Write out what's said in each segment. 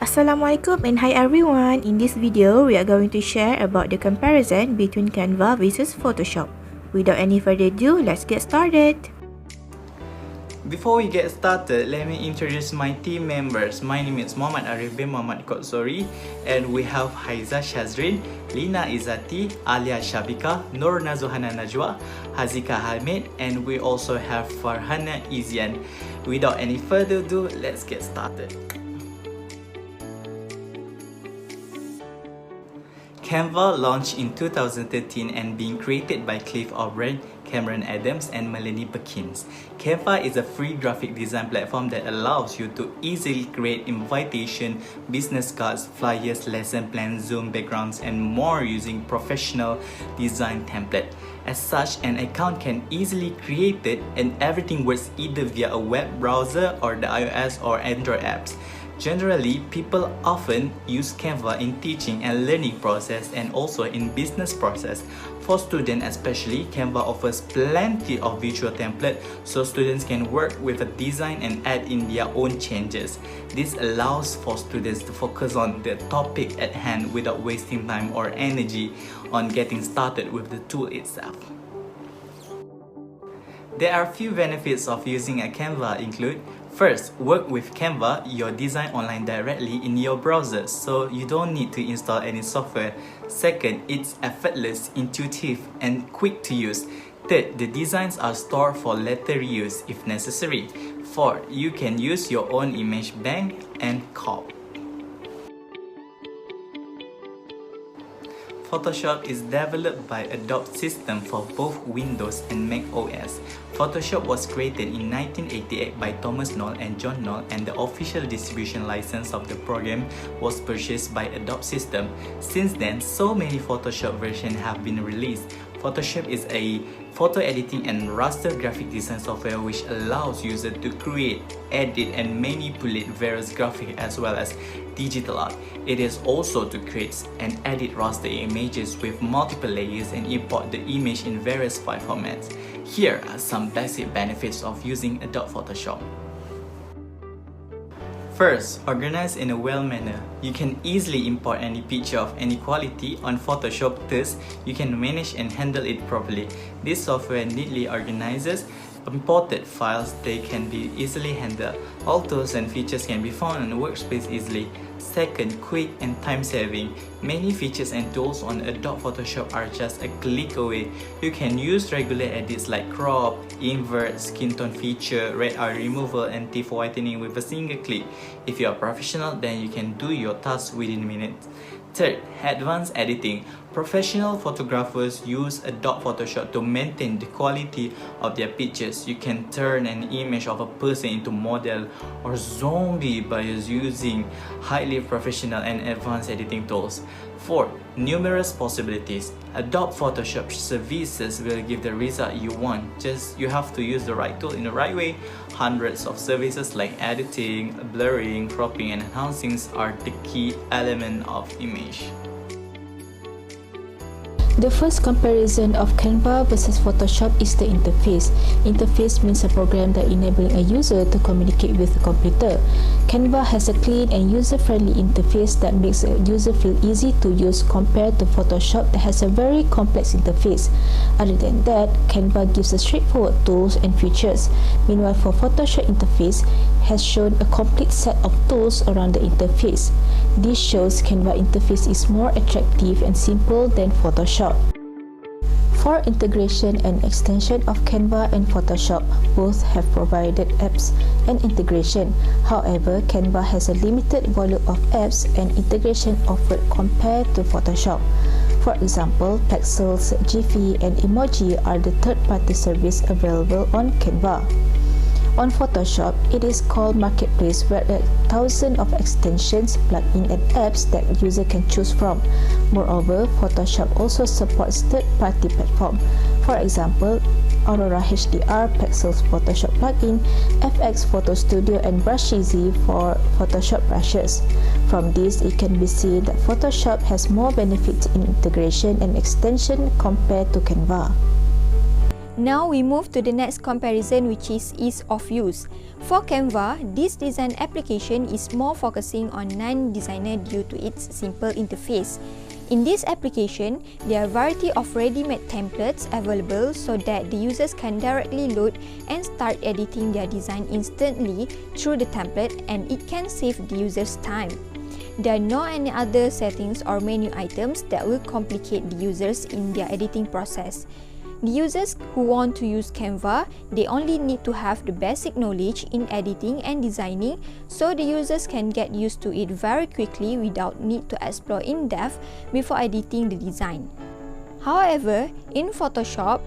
Assalamualaikum and hi everyone. In this video, we are going to share about the comparison between Canva versus Photoshop. Without any further ado, let's get started. Before we get started, let me introduce my team members. My name is Muhammad Arif bin Muhammad KHODZORI, and we have HAIZA SHAZRIN, LINA IZAATI, ALIA SYAFIQA, NOOR NAZZUHANA NAJWA, HAZIQAH HAMID, and we also have FARHANA IZYAN. Without any further ado, let's get started. Canva launched in 2013 and being created by Cliff O'Brien, Cameron Adams, and Melanie Perkins. Canva is a free graphic design platform that allows you to easily create invitation, business cards, flyers, lesson plans, Zoom backgrounds, and more using professional design template. As such, an account can easily create it, and everything works either via a web browser or the iOS or Android apps. Generally, people often use Canva in teaching and learning process and also in business process. For students especially, Canva offers plenty of visual templates so students can work with a design and add in their own changes. This allows for students to focus on the topic at hand without wasting time or energy on getting started with the tool itself. There are a few benefits of using a Canva include: first, work with Canva your design online directly in your browser, so you don't need to install any software. Second, it's effortless, intuitive, and quick to use. Third, the designs are stored for later use if necessary. Fourth, you can use your own image bank and crop. Photoshop is developed by Adobe system for both Windows and Mac OS. Photoshop was created in 1988 by Thomas Knoll and John Knoll, and the official distribution license of the program was purchased by Adobe system. Since then, so many Photoshop versions have been released. Photoshop is a photo editing and raster graphic design software which allows users to create, edit, and manipulate various graphics as well as digital art. It is also to create and edit raster images with multiple layers and import the image in various file formats. Here are some basic benefits of using Adobe Photoshop. First, organized in a well manner. You can easily import any picture of any quality on Photoshop, thus you can manage and handle it properly. This software neatly organizes imported files. They can be easily handled. All tools and features can be found on the workspace easily. Second, quick and time saving. Many features and tools on Adobe Photoshop are just a click away. You can use regular edits like crop, invert, skin tone feature, red eye removal, and teeth whitening with a single click. If you are professional, then you can do your tasks within minutes. Third, advanced editing. Professional photographers use Adobe Photoshop to maintain the quality of their pictures. You can turn an image of a person into model or zombie by using highly professional and advanced editing tools. Fourth, numerous possibilities. Adobe Photoshop services will give the result you want. Just you have to use the right tool in the right way. Hundreds of services like editing, blurring, cropping, and enhancing are the key element of image. The first comparison of Canva versus Photoshop is the interface. Interface means a program that enables a user to communicate with the computer. Canva has a clean and user-friendly interface that makes a user feel easy to use compared to Photoshop that has a very complex interface. Other than that, Canva gives a straightforward tools and features. Meanwhile, for Photoshop interface has shown a complete set of tools around the interface. This shows Canva interface is more attractive and simple than Photoshop. For integration and extension of Canva and Photoshop, both have provided apps and integration. However, Canva has a limited volume of apps and integration offered compared to Photoshop. For example, Pexels, Giphy, and Emoji are the third-party service available on Canva. On Photoshop, it is called Marketplace, where there are thousands of extensions, plugins, and apps that user can choose from. Moreover, Photoshop also supports third-party platforms. For example, Aurora HDR, Pexels Photoshop plugin, FX Photo Studio, and Brushizy for Photoshop brushes. From this, it can be seen that Photoshop has more benefits in integration and extension compared to Canva. Now we move to the next comparison, which is ease of use. For CANVA, this design application is more focusing on non-designer due to its simple interface. In this application, there are a variety of ready-made templates available so that the users can directly load and start editing their design instantly through the template, and it can save the users time. There are no any other settings or menu items that will complicate the users in their editing process. The users who want to use CANVA, they only need to have the basic knowledge in editing and designing, so the users can get used to it very quickly without need to explore in depth before editing the design. However, in Photoshop,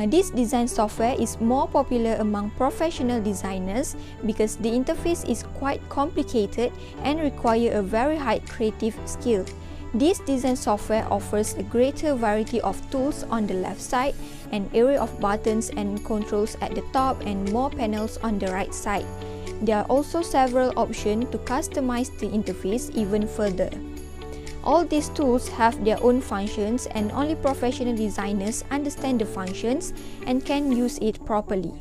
this design software is more popular among professional designers because the interface is quite complicated and require a very high creative skill. This design software offers a greater variety of tools on the left side, an array of buttons and controls at the top, and more panels on the right side. There are also several options to customize the interface even further. All these tools have their own functions, and only professional designers understand the functions and can use it properly.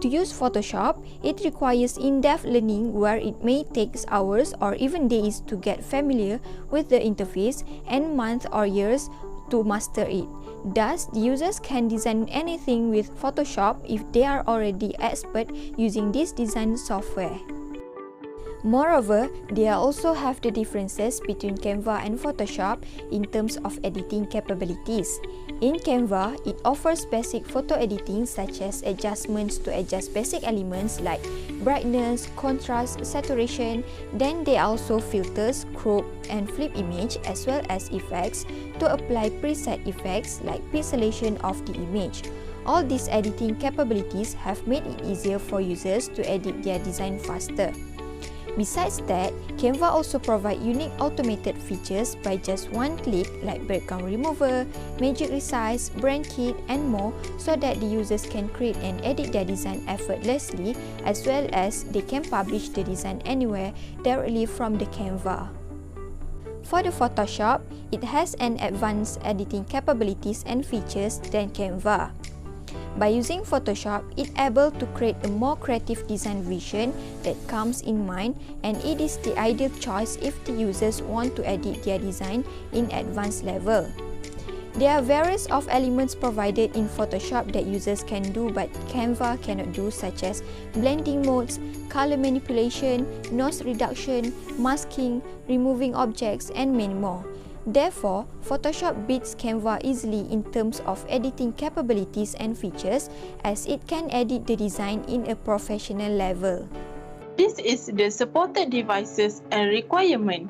To use Photoshop, it requires in-depth learning where it may take hours or even days to get familiar with the interface and months or years to master it. Thus, the users can design anything with Photoshop if they are already expert using this design software. Moreover, there also have the differences between CANVA and Photoshop in terms of editing capabilities. In CANVA, it offers basic photo editing such as adjustments to adjust basic elements like brightness, contrast, saturation. Then there are also filters, crop and flip image, as well as effects to apply preset effects like pixelation of the image. All these editing capabilities have made it easier for users to edit their design faster. Besides that, CANVA also provides unique automated features by just one click like background remover, magic resize, brand kit and more, so that the users can create and edit their design effortlessly, as well as they can publish the design anywhere directly from the CANVA. For the Photoshop, it has an advanced editing capabilities and features than CANVA. By using Photoshop, it's able to create a more creative design vision that comes in mind, and it is the ideal choice if the users want to edit their design in advanced level. There are various of elements provided in Photoshop that users can do but CANVA cannot do, such as blending modes, color manipulation, noise reduction, masking, removing objects, and many more. Therefore, Photoshop beats CANVA easily in terms of editing capabilities and features, as it can edit the design in a professional level. This is the supported devices and requirement.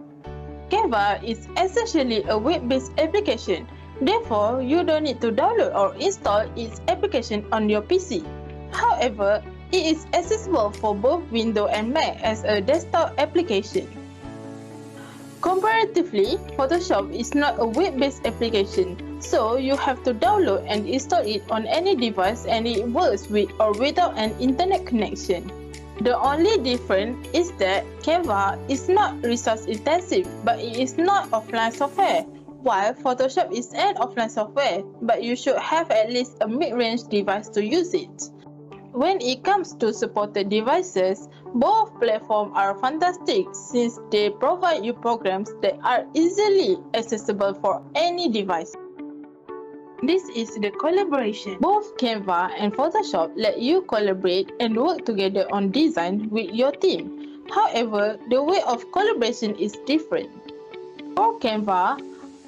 CANVA is essentially a web-based application. Therefore, you don't need to download or install its application on your PC. However, it is accessible for both Windows and Mac as a desktop application. Comparatively, Photoshop is not a web-based application, so you have to download and install it on any device, and it works with or without an internet connection. The only difference is that CANVA is not resource intensive, but it is not offline software, while Photoshop is an offline software, but you should have at least a mid-range device to use it. When it comes to supported devices, both platforms are fantastic since they provide you programs that are easily accessible for any device. This is the collaboration. Both CANVA and Photoshop let you collaborate and work together on design with your team. However, the way of collaboration is different. For CANVA,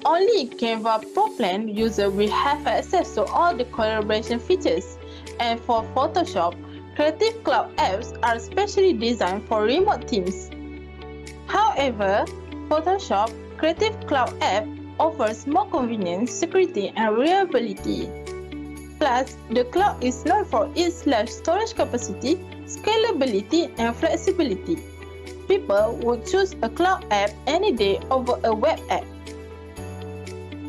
only CANVA Pro Plan user will have access to all the collaboration features. And for Photoshop, Creative Cloud apps are specially designed for remote teams. However, Photoshop Creative Cloud app offers more convenience, security, and reliability. Plus, the cloud is known for its large storage capacity, scalability, and flexibility. People would choose a cloud app any day over a web app.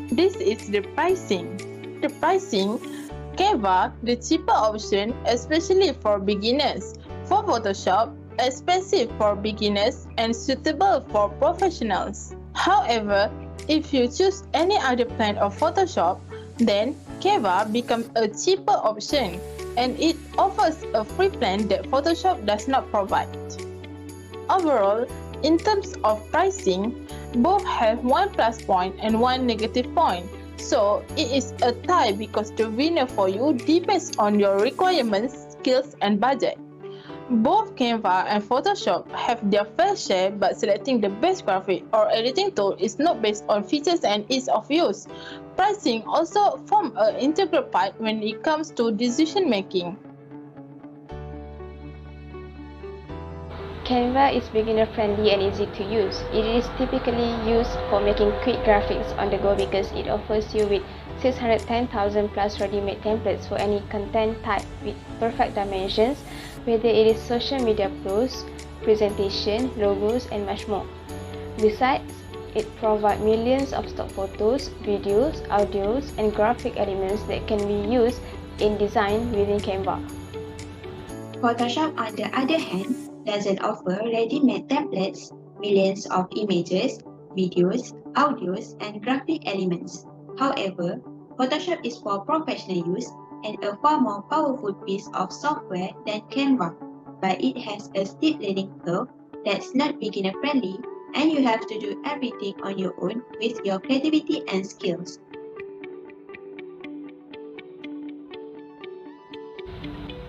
This is the pricing. CANVA, the cheaper option, especially for beginners. For Photoshop, expensive for beginners and suitable for professionals. However, if you choose any other plan of Photoshop, then Canva becomes a cheaper option, and it offers a free plan that Photoshop does not provide. Overall, in terms of pricing, both have one plus point and one negative point. So it is a tie because the winner for you depends on your requirements, skills and budget. Both Canva and Photoshop have their fair share, but selecting the best graphic or editing tool is not based on features and ease of use. Pricing also forms an integral part when it comes to decision making. Canva is beginner-friendly and easy to use. It is typically used for making quick graphics on the go because it offers you with 610,000 plus ready-made templates for any content type with perfect dimensions, whether it is social media posts, presentation, logos, and much more. Besides, it provides millions of stock photos, videos, audios, and graphic elements that can be used in design within Canva. Photoshop, on the other hand, doesn't offer ready-made templates, millions of images, videos, audios, and graphic elements. However, Photoshop is for professional use and a far more powerful piece of software than Canva, but it has a steep learning curve that's not beginner-friendly, and you have to do everything on your own with your creativity and skills.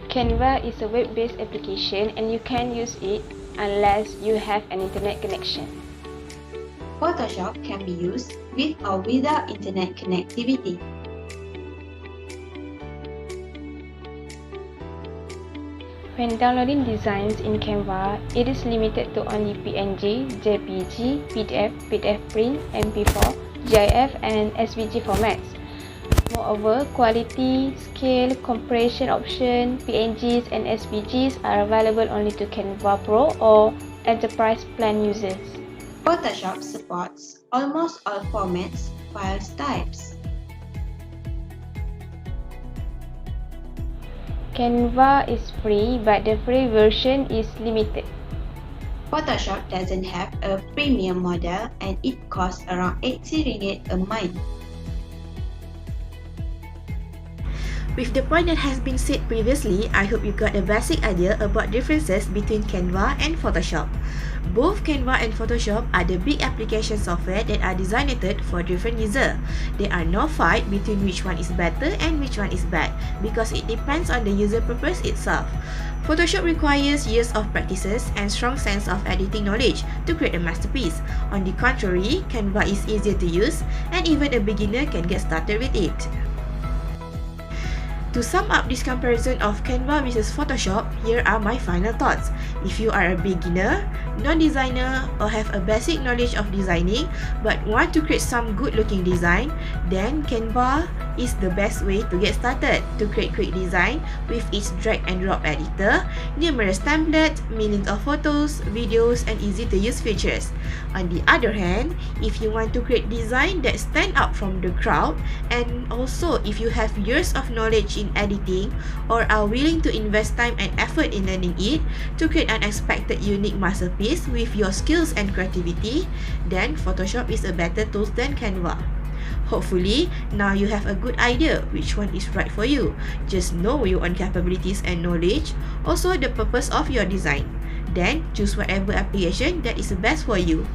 Canva is a web-based application and you can use it unless you have an internet connection. Photoshop can be used with or without internet connectivity. When downloading designs in Canva, it is limited to only PNG, JPG, PDF, PDF print, MP4, GIF, and SVG formats. Moreover, quality, scale, compression option, PNGs and SVGs are available only to Canva Pro or Enterprise Plan users. Photoshop supports almost all formats, file types. Canva is free, but the free version is limited. Photoshop doesn't have a premium model and it costs around 80 ringgit a month. With the point that has been said previously, I hope you got a basic idea about differences between Canva and Photoshop. Both Canva and Photoshop are the big application software that are designed for different users. There are no fight between which one is better and which one is bad because it depends on the user purpose itself. Photoshop requires years of practices and strong sense of editing knowledge to create a masterpiece. On the contrary, Canva is easier to use and even a beginner can get started with it. To sum up this comparison of Canva versus Photoshop, here are my final thoughts. If you are a beginner, non-designer, or have a basic knowledge of designing but want to create some good-looking design, then Canva is the best way to get started to create quick design with its drag-and-drop editor, numerous templates, millions of photos, videos, and easy-to-use features. On the other hand, if you want to create design that stand out from the crowd, and also if you have years of knowledge in editing or are willing to invest time and effort in learning it to create an unexpected unique masterpiece with your skills and creativity, then Photoshop is a better tool than Canva. Hopefully, now you have a good idea which one is right for you. Just know your own capabilities and knowledge, also the purpose of your design. Then choose whatever application that is best for you.